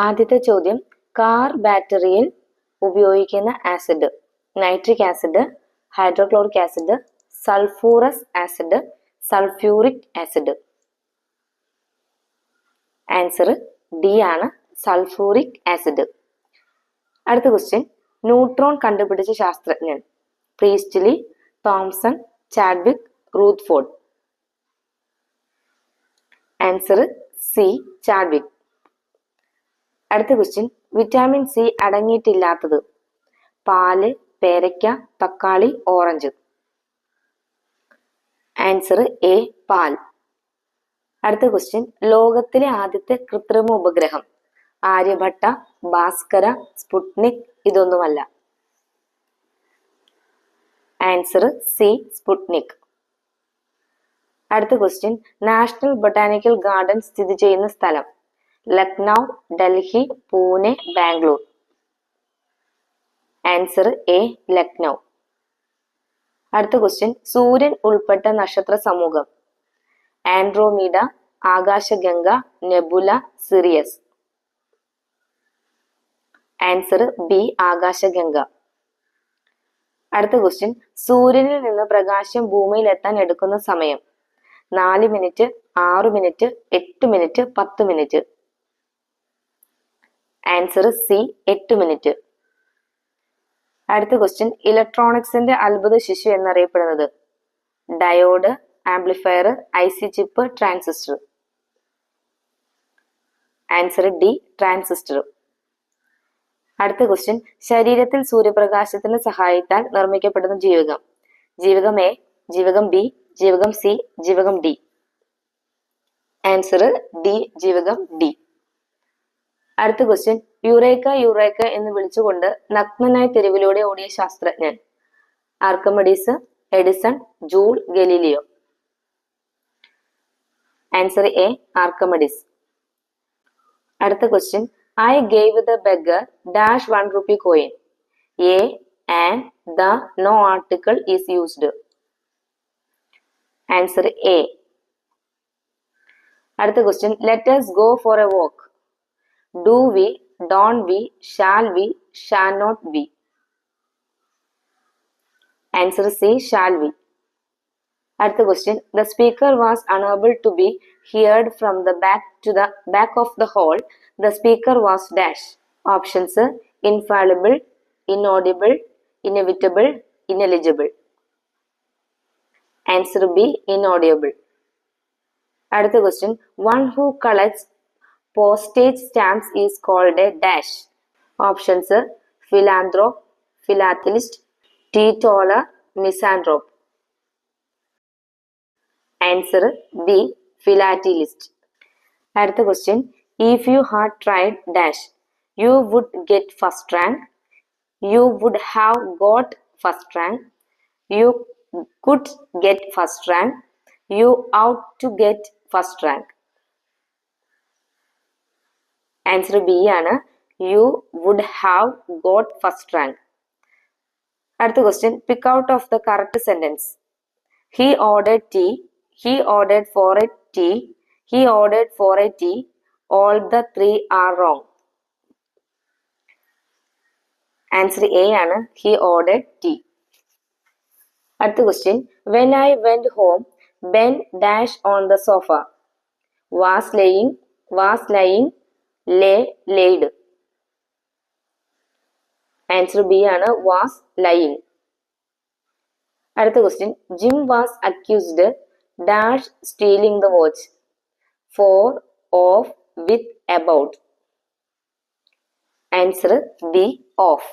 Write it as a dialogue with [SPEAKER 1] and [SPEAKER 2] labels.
[SPEAKER 1] ആദ്യത്തെ ചോദ്യം, കാർ ബാറ്ററിയിൽ ഉപയോഗിക്കുന്ന acid nitric acid, hydrochloric acid, sulphurous acid, sulphuric acid. Answer D ആണ്, സൾഫൂറിക് ആസിഡ്. അടുത്ത ക്വസ്റ്റ്യൻ, ന്യൂട്രോൺ കണ്ടുപിടിച്ച ശാസ്ത്രജ്ഞൻ? Priestley, Thomson, Chadwick, Rutherford. Answer C, Chadwick. അടുത്ത ക്വസ്റ്റ്യൻ, വിറ്റാമിൻ സി അടങ്ങിയിട്ടില്ലാത്തത്? പാല്, പേരയ്ക്ക, തക്കാളി, ഓറഞ്ച്. ആൻസർ എ, പാൽ. അടുത്ത ക്വസ്റ്റ്യൻ, ലോകത്തിലെ ആദ്യത്തെ കൃത്രിമ ഉപഗ്രഹം? ആര്യഭട്ട, ഭാസ്കര, സ്പുട്നിക്, ഇതൊന്നുമല്ല. Answer C, Sputnik. അടുത്ത ക്വസ്റ്റ്യൻ, നാഷണൽ ബൊട്ടാനിക്കൽ ഗാർഡൻ സ്ഥിതി ചെയ്യുന്ന സ്ഥലം? ലക്നൗ, ഡൽഹി, പൂനെ, ബാംഗ്ലൂർ. Answer A, Lucknow. അടുത്ത ക്വസ്റ്റ്യൻ, സൂര്യൻ ഉൾപ്പെട്ട നക്ഷത്ര സമൂഹം? ആൻഡ്രോമീഡ, ആകാശഗംഗ, നെബുല, സിറിയസ്. ആൻസർ ബി, ആകാശഗംഗ. അടുത്ത ക്വസ്റ്റ്യൻ, സൂര്യനിൽ നിന്ന് പ്രകാശം ഭൂമിയിൽ എത്താൻ എടുക്കുന്ന സമയം? 4 minute, 6 minute, 8 minute, 10 minute. Answer C, 8 minute. അടുത്ത ക്വസ്റ്റ്യൻ, ഇലക്ട്രോണിക്സിന്റെ അത്ഭുത ശിശു എന്നറിയപ്പെടുന്നത്? Diode, amplifier, IC chip, transistor. Answer D, transistor. അടുത്ത ക്വസ്റ്റ്യൻ, ശരീരത്തിൽ സൂര്യപ്രകാശത്തിന്റെ സഹായത്താൽ നിർമ്മിക്കപ്പെടുന്ന ജീവകം? ജീവകം എ, ജീവകം ബി, ജീവകം സി, ജീവകം ഡി. ആൻസർ ഡി, ജീവകം ഡി. അടുത്ത ക്വസ്റ്റ്യൻ, യുറേക്ക യുറേക്ക എന്ന് വിളിച്ചുകൊണ്ട് നഗ്നനായി തെരുവിലൂടെ ഓടിയ ശാസ്ത്രജ്ഞൻ? Archimedes, Edison, joule, Galileo. Answer A, Archimedes. അടുത്ത question, I gave the beggar dash 1 rupee coin. A and the no article is used. Answer A. അടുത്ത question, let us go for a walk. Do we, don't we, shall we, shall not we. Answer C, shall we. അടുത്ത question, the speaker was unable to be heard from the back to the back of the hall. The speaker was dash. Options: infallible, inaudible, inevitable, ineligible. Answer B, inaudible. അടുത്ത question, one who collects postage stamps is called a dash. Options: philanthrope, philatelist, teetotaler, misanthrope. Answer B, philatelist. അടുത്ത question, if you had tried dash, you would get first rank, you would have got first rank, you could get first rank, you ought to get first rank. Answer B ആണ്, you would have got first rank. അടുത്ത question, pick out of the correct sentence. He ordered tea, he ordered for a tea, he ordered for a tea. All the three are wrong. Answer A ആണ്, he ordered tea. അടുത്ത question, when I went home, Ben dash on the sofa. Was laying, lay, laid. Answer B ആണ്, was lying. അടുത്ത question, Jim was accused dash stealing the watch. For, of, with, about. Answer D, of.